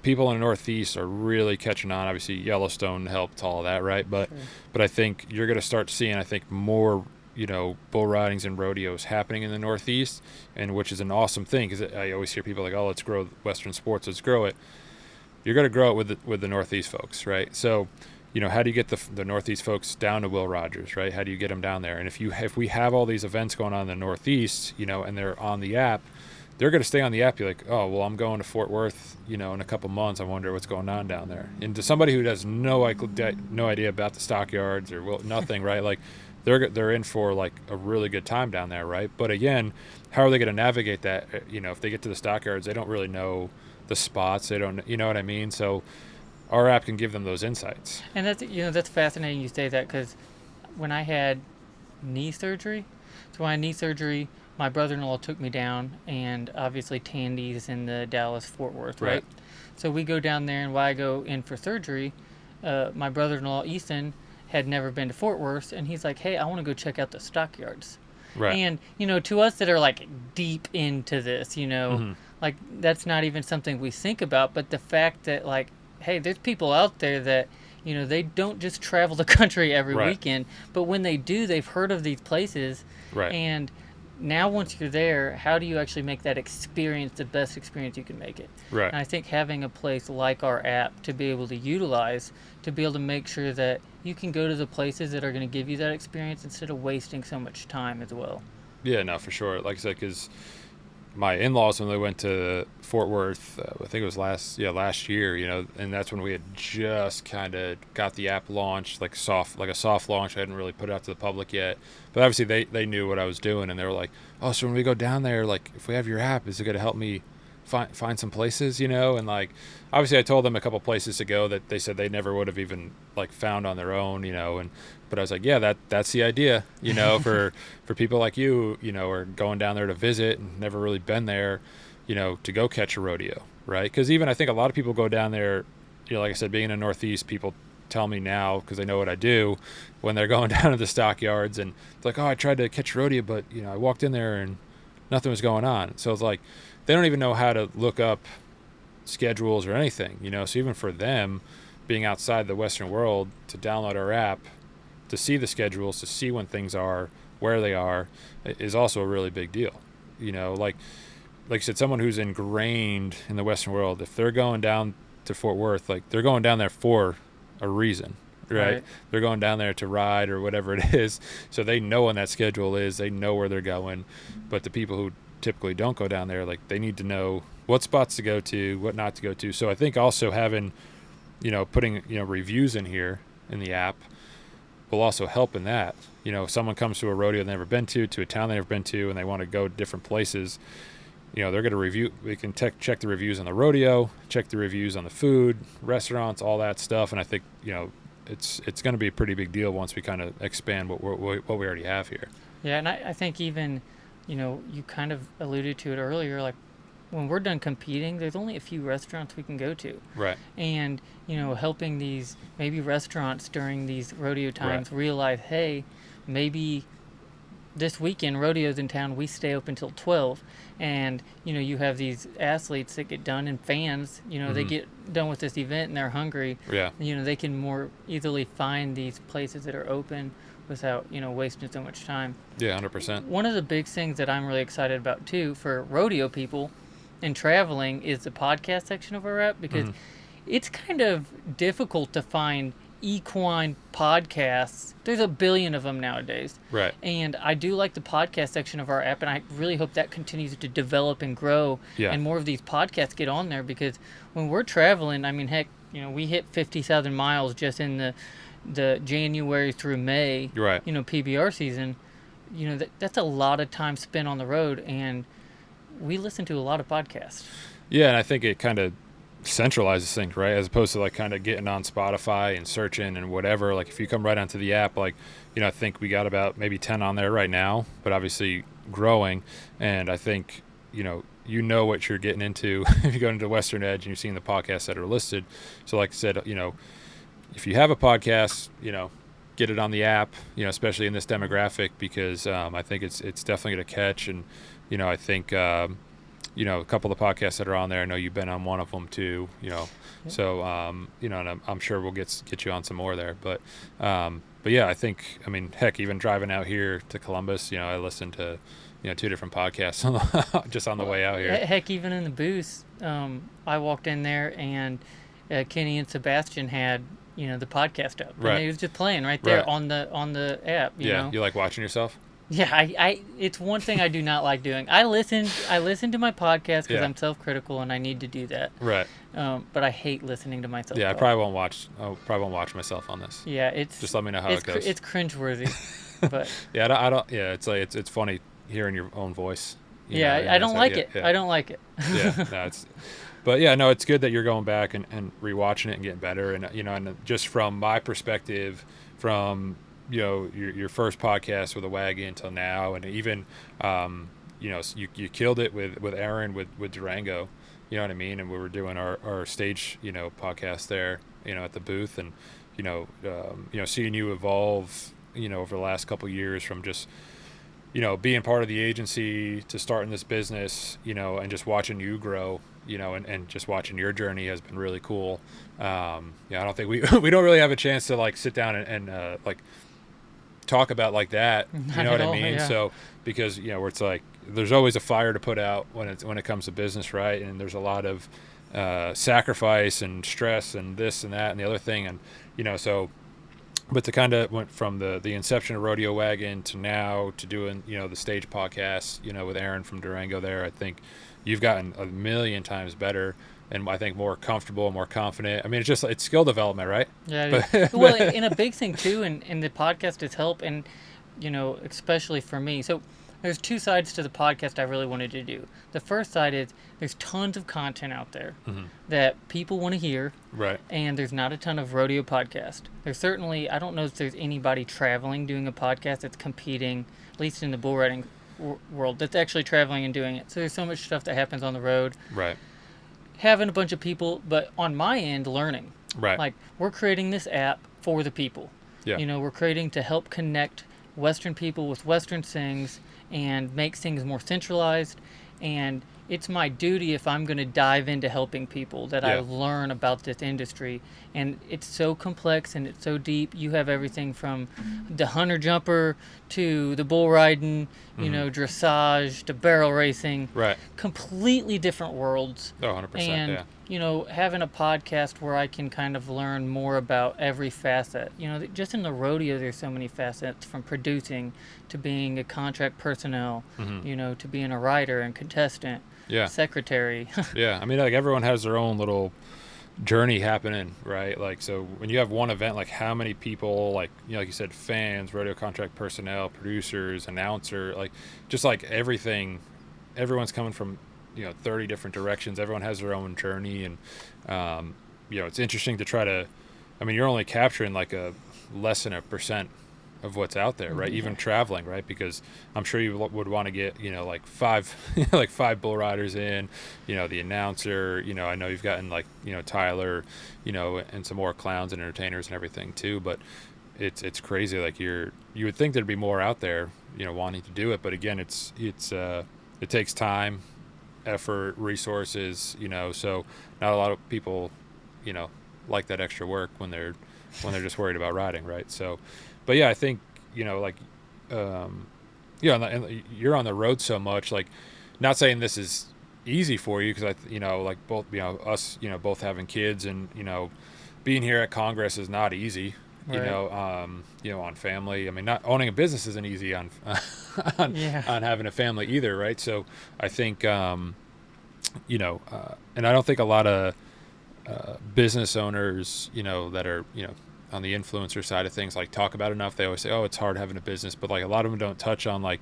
people in the Northeast are really catching on. Obviously, Yellowstone helped all of that, right? But Sure. but I think you're going to start seeing, I think, more bull ridings and rodeos happening in the Northeast, and which is an awesome thing, because I always hear people like, "Oh, let's grow Western sports, let's grow it." You're going to grow it with the Northeast folks, right? So, how do you get the Northeast folks down to Will Rogers, right? How do you get them down there? And if we have all these events going on in the Northeast, and they're on the app, they're going to stay on the app. You're like, oh, well, I'm going to Fort Worth, in a couple months. I wonder what's going on down there. And to somebody who has no idea about the stockyards or nothing, right? Like, they're in for like a really good time down there, right? But again, how are they going to navigate that? If they get to the stockyards, they don't really know the spots. They don't, you know what I mean? So our app can give them those insights. And that's fascinating you say that, because when I had knee surgery, my brother-in-law took me down, and obviously Tandy's in the Dallas-Fort Worth, right? So we go down there, and while I go in for surgery, my brother-in-law, Ethan, had never been to Fort Worth, and he's like, hey, I want to go check out the stockyards. Right. And, to us that are like deep into this, Mm-hmm. like that's not even something we think about, but the fact that like, hey, there's people out there that, they don't just travel the country every Right. weekend, but when they do, they've heard of these places. Right. And now once you're there, how do you actually make that experience the best experience you can make it? Right. And I think having a place like our app to be able to utilize, to be able to make sure that you can go to the places that are going to give you that experience instead of wasting so much time as well. Yeah, no, for sure. Like I said, because my in-laws, when they went to Fort Worth, I think it was last year, and that's when we had just kind of got the app launched, like a soft launch. I hadn't really put it out to the public yet, but obviously they knew what I was doing, and they were like, oh, so when we go down there, like if we have your app, is it going to help me find some places, and like obviously I told them a couple places to go that they said they never would have even like found on their own, but I was like, yeah, that's the idea, for people like you, are going down there to visit and never really been there, to go catch a rodeo, right? Because even I think a lot of people go down there, like I said, being in the Northeast, people tell me now, because they know what I do, when they're going down to the stockyards, and it's like, oh, I tried to catch a rodeo, but I walked in there and nothing was going on. So it's like they don't even know how to look up schedules or anything, so even for them being outside the Western world, to download our app, to see the schedules, to see when things are, where they are is also a really big deal. You know, like you said, someone who's ingrained in the Western world, if they're going down to Fort Worth, like they're going down there for a reason, right? They're going down there to ride or whatever it is. So they know when that schedule is, they know where they're going. But the people who typically don't go down there, like they need to know what spots to go to, what not to go to. So I think also having, putting, reviews in here in the app will also help in that. If someone comes to a rodeo they've never been to a town they've never been to, and they want to go to different places, they're going to review. They can check the reviews on the rodeo, check the reviews on the food, restaurants, all that stuff. And I think, it's going to be a pretty big deal once we kind of expand what we already have here. Yeah, and I think even, you kind of alluded to it earlier, like when we're done competing, there's only a few restaurants we can go to. Right. And, helping these maybe restaurants during these rodeo times realize, hey, maybe this weekend, rodeo's in town, we stay open until 12. And, you have these athletes that get done and fans, they get done with this event and they're hungry. Yeah. They can more easily find these places that are open without, wasting so much time. Yeah, 100%. One of the big things that I'm really excited about, too, for rodeo people and traveling is the podcast section of our app, because it's kind of difficult to find equine podcasts. There's a billion of them nowadays. Right. And I do like the podcast section of our app, and I really hope that continues to develop and grow, and more of these podcasts get on there, because when we're traveling, I mean, heck, we hit 50,000 miles just in the January through May, PBR season. That's a lot of time spent on the road, and we listen to a lot of podcasts. Yeah, and I think it kind of centralizes things, right? As opposed to like kind of getting on Spotify and searching and whatever. Like if you come right onto the app, like, I think we got about maybe 10 on there right now, but obviously growing. And I think, you know what you're getting into if you go into Western Edge and you're seeing the podcasts that are listed. So like I said, if you have a podcast, get it on the app, especially in this demographic, because I think it's definitely going to catch. And, I think, a couple of the podcasts that are on there, I know you've been on one of them too, so, and I'm sure we'll get you on some more there. But yeah, I think, heck, even driving out here to Columbus, I listened to, 2 different podcasts just on the way out here. Heck, even in the booth, I walked in there and Kenny and Sebastian had, the podcast up. Right. And it was just playing right there on the app. You know? You like watching yourself? Yeah, I it's one thing I do not like doing. I listen to my podcast because I'm self-critical and I need to do that. Right. But I hate listening to myself. Yeah, I probably won't watch myself on this. Yeah, it's just let me know how it goes. It's cringeworthy, but yeah, I don't. Yeah, it's like it's funny hearing your own voice. I don't like it. I don't like it. Yeah, no, but yeah, no, it's good that you're going back and rewatching it and getting better. And and just from my perspective, from your first podcast with a wagon until now, and even you killed it with Aaron with Durango, you know what I mean, and we were doing our stage podcast there at the booth, and seeing you evolve over the last couple of years from just being part of the agency to starting this business, and just watching you grow, and just watching your journey has been really cool. I don't think we don't really have a chance to like sit down and like talk about like that, you know what I mean? Yeah. So because where it's like there's always a fire to put out when it comes to business, right? And there's a lot of sacrifice and stress and this and that and the other thing, and so. But to kind of went from the inception of Rodeo Wagon to now to doing the stage podcast with Aaron from Durango there, I think you've gotten a million times better, and I think more comfortable, more confident. I mean, it's skill development, right? Yeah. Well, and a big thing too, and the podcast has helped, and especially for me. So there's 2 sides to the podcast I really wanted to do. The first side is there's tons of content out there that people want to hear, right? And there's not a ton of rodeo podcast. There's certainly, I don't know if there's anybody traveling doing a podcast that's competing, at least in the bull riding world, that's actually traveling and doing it. So there's so much stuff that happens on the road. Right. Having a bunch of people, but on my end, learning. Right. Like, we're creating this app for the people. Yeah. We're creating to help connect Western people with Western things and make things more centralized. and it's my duty, if I'm going to dive into helping people, that I Yeah. learn about this industry. And it's so complex and it's so deep. You have everything from the hunter jumper to the bull riding, Mm-hmm. dressage to barrel racing. Right. Completely different worlds. Oh, 100%. And Yeah. having a podcast where I can kind of learn more about every facet. Just in the rodeo, there's so many facets, from producing to being a contract personnel, Mm-hmm. to being a writer and contestant, Yeah. secretary. Yeah. I mean, like everyone has their own little journey happening, right? Like, so when you have one event, like how many people, like, like you said, fans, rodeo contract personnel, producers, announcer, like just like everything, everyone's coming from, 30 different directions. Everyone has their own journey. And, it's interesting to try to, I mean, you're only capturing like a less than a percent of what's out there, right? Yeah. Even traveling, right? Because I'm sure you would want to get, like five, like five bull riders in, the announcer, I know you've gotten like, Tyler, and some more clowns and entertainers and everything too. But it's crazy. Like you would think there'd be more out there, wanting to do it. But again, it takes time, effort, resources, so not a lot of people, like that extra work when they're just worried about riding, right? So, but yeah, I think, like, and you're on the road so much, like, not saying this is easy for you, because like both, us, both having kids, and, being here at Congress is not easy, Right. on family. I mean, not owning a business isn't easy on, on, Yeah. on having a family either, right? So I think, and I don't think a lot of business owners, that are, on the influencer side of things, like, talk about enough. They always say, oh, it's hard having a business, but like a lot of them don't touch on like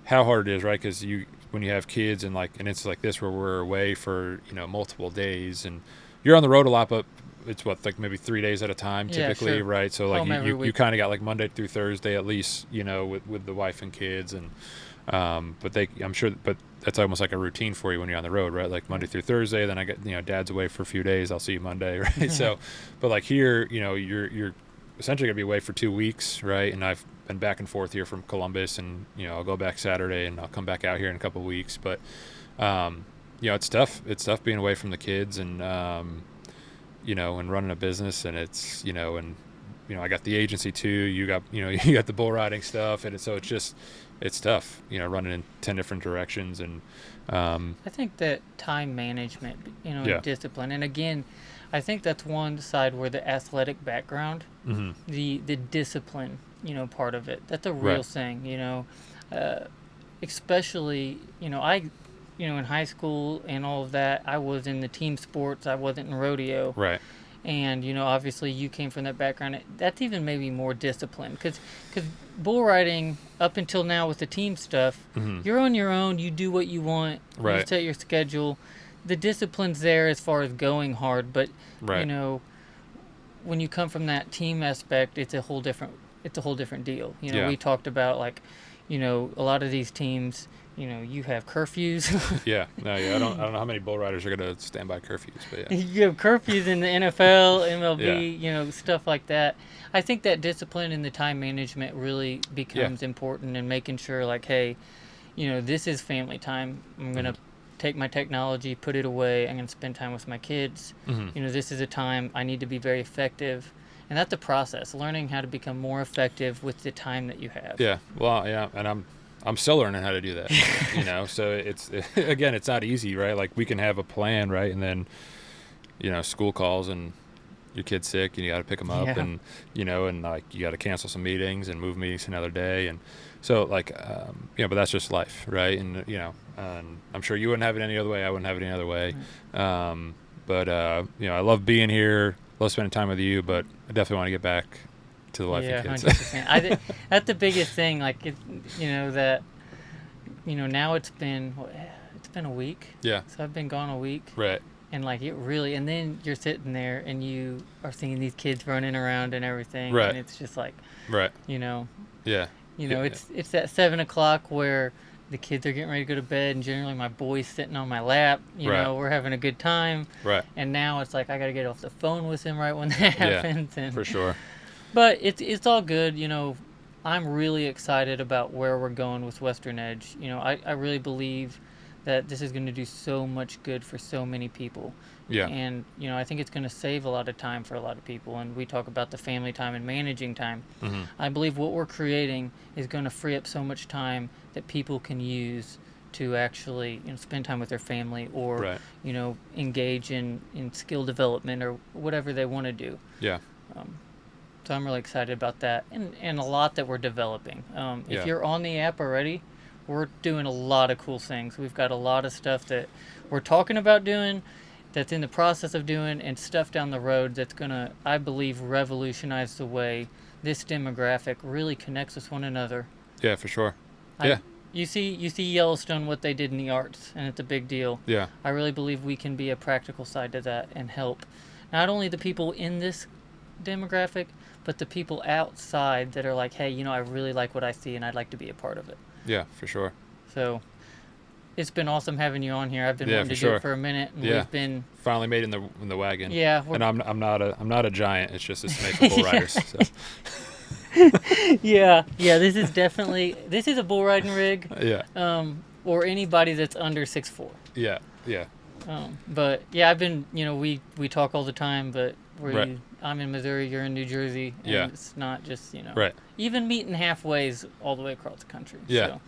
how hard it is, right? Because when you have kids, and like, and it's like this where we're away for, multiple days, and you're on the road a lot, but it's like maybe 3 days at a time Yeah, typically, sure. right? So like Home every you week. kind of got like Monday through Thursday at least, with the wife and kids. And but I'm sure, but that's almost like a routine for you when you're on the road, right? Like Monday through Thursday, then I get, Dad's away for a few days, I'll see you Monday, right? So, but like here, you're essentially gonna be away for 2 weeks, right? And I've been back and forth here from Columbus, and I'll go back Saturday, and I'll come back out here in a couple of weeks. But it's tough. It's tough being away from the kids, and and running a business, and it's, and I got the agency too. You got, you got the bull riding stuff, and so it's tough, running in 10 different directions. And I think that time management, Yeah. and discipline, and again, I think that's one side where the athletic background, mm-hmm. the discipline, part of it, that's a real Right. thing, especially, in high school and all of that, I was in the team sports, I wasn't in rodeo. Right. And obviously you came from that background. That's even maybe more discipline, because bull riding up until now with the team stuff, mm-hmm. you're on your own. You do what you want. You Right. set your schedule. The discipline's there as far as going hard, but Right. when you come from that team aspect, it's a whole different deal. Yeah. We talked about, like, a lot of these teams. You have curfews. Yeah. No. Yeah. I don't know how many bull riders are gonna stand by curfews, but yeah. You have curfews in the NFL, MLB, stuff like that. I think that discipline and the time management really becomes important, and making sure, like, hey, this is family time. I'm going to mm-hmm. take my technology, put it away. I'm going to spend time with my kids. Mm-hmm. This is a time I need to be very effective. And that's a process, learning how to become more effective with the time that you have. Yeah. Well, yeah. And I'm still learning how to do that, so it's, again, it's not easy, right? Like, we can have a plan, right? And then, school calls, and your kid's sick, and you got to pick them up, Yeah. and, and like, you got to cancel some meetings and move meetings another day. And so, like, but that's just life, right? And, and I'm sure you wouldn't have it any other way. I wouldn't have it any other way. Right. But I love being here, love spending time with you, but I definitely want to get back to the wife and kids. 100%. That's the biggest thing. Like, that, now it's been a week. Yeah. So I've been gone a week. Right. And like, it really, and then you're sitting there and you are seeing these kids running around and everything. Right. And it's just like, Right. Yeah. Yeah. It's that 7 o'clock where the kids are getting ready to go to bed, and generally my boy's sitting on my lap. Right. We're having a good time. Right. And now it's like, I got to get off the phone with him right when that happens. And, for sure. But it's all good. I'm really excited about where we're going with Western Edge. I really believe that this is going to do so much good for so many people. Yeah. And, I think it's going to save a lot of time for a lot of people. And we talk about the family time and managing time. Mm-hmm. I believe what we're creating is going to free up so much time that people can use to actually, spend time with their family or, Right. engage in skill development or whatever they want to do. Yeah. So I'm really excited about that, and a lot that we're developing. If Yeah. you're on the app already, we're doing a lot of cool things. We've got a lot of stuff that we're talking about doing, that's in the process of doing, and stuff down the road that's gonna, I believe, revolutionize the way this demographic really connects with one another. Yeah, for sure. I, Yeah. you see Yellowstone, what they did in the arts, and it's a big deal. Yeah. I really believe we can be a practical side to that and help not only the people in this demographic, but the people outside that are like, hey, I really like what I see and I'd like to be a part of it. Yeah, for sure. So it's been awesome having you on here. I've been Yeah, wanting for to do sure. it for a minute, and Yeah. we've been, Finally made in the wagon. yeah, And I'm not a giant. It's just it's made for bull Yeah. riders. So. yeah. This is a bull riding rig, Yeah. or anybody that's under 6'4". Yeah. Yeah. But yeah, I've been, we talk all the time, but Right. I'm in Missouri, you're in New Jersey, and Yeah. it's not just, Right. even meeting halfways all the way across the country. Yeah. So.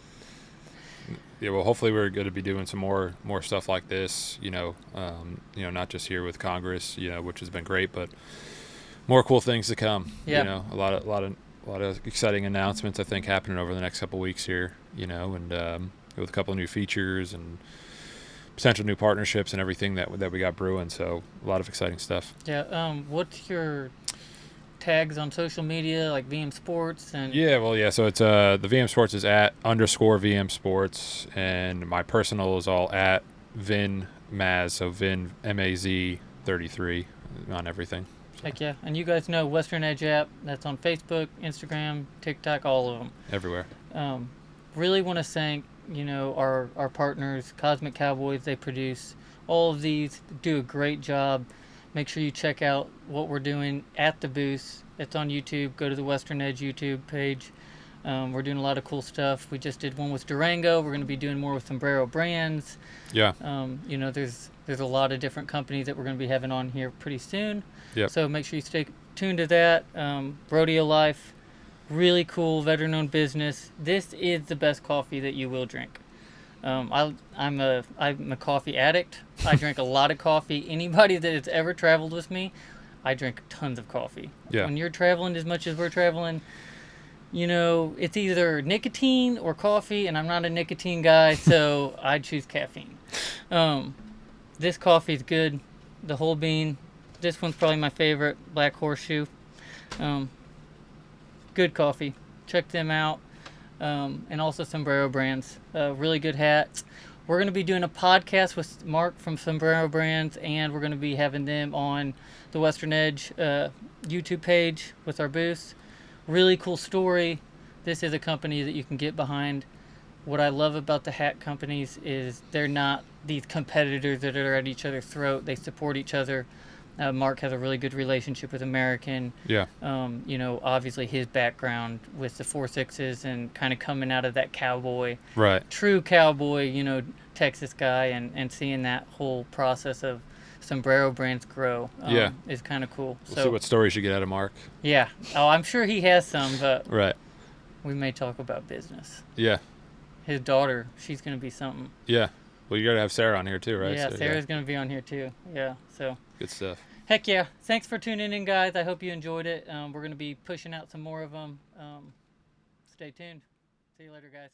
Yeah, well, hopefully we're going to be doing some more stuff like this. Not just here with Congress, which has been great, but more cool things to come. Yeah. A lot of exciting announcements I think happening over the next couple weeks here. And with a couple of new features and potential new partnerships and everything that we got brewing. So a lot of exciting stuff. Yeah. What's your tags on social media, like VM Sports and? Yeah, well, yeah. So it's the VM Sports is at _VM Sports, and my personal is all at Vin Maz. So Vin MAZ 33 on everything. Heck yeah. And you guys know Western Edge app. That's on Facebook, Instagram, TikTok, all of them. Everywhere. Really want to thank, our partners, Cosmic Cowboys. They produce all of these, do a great job. Make sure you check out what we're doing at the booth. It's on YouTube. Go to the Western Edge YouTube page. We're doing a lot of cool stuff. We just did one with Durango. We're going to be doing more with Sombrero brands. Yeah. There's a lot of different companies that we're going to be having on here pretty soon. Yep. So make sure you stay tuned to that. Rodeo Life, really cool veteran-owned business. This is the best coffee that you will drink. I'm a coffee addict. I drink a lot of coffee. Anybody that has ever traveled with me, I drink tons of coffee. Yeah. When you're traveling as much as we're traveling, it's either nicotine or coffee, and I'm not a nicotine guy, so I choose caffeine. This coffee is good. The whole bean. This one's probably my favorite, Black Horseshoe. Good coffee. Check them out. And also Sombrero brands. Really good hats. We're going to be doing a podcast with Mark from Sombrero Brands, and we're going to be having them on the Western Edge YouTube page with our booth. Really cool story. This is a company that you can get behind. What I love about the hat companies is they're not these competitors that are at each other's throat. They support each other. Mark has a really good relationship with American. Yeah. Obviously his background with the 4.6s and kind of coming out of that cowboy, Right. true cowboy, Texas guy, and seeing that whole process of Sombrero brands grow Yeah. is kind of cool. We'll see what stories you get out of Mark. Yeah. Oh, I'm sure he has some, but Right. we may talk about business. Yeah. His daughter, she's going to be something. Yeah. Well, you got to have Sarah on here too, right? Yeah, So, Sarah's going to be on here too. Yeah, so. Good stuff. Heck yeah. Thanks for tuning in, guys. I hope you enjoyed it. We're going to be pushing out some more of them. Stay tuned. See you later, guys.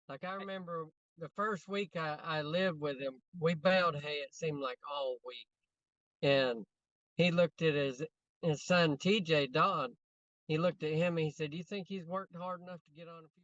Like I remember the first week I lived with him, we baled hay, it seemed like all week. And he looked at his son TJ Dodd. He looked at him and he said, "You think he's worked hard enough to get on a few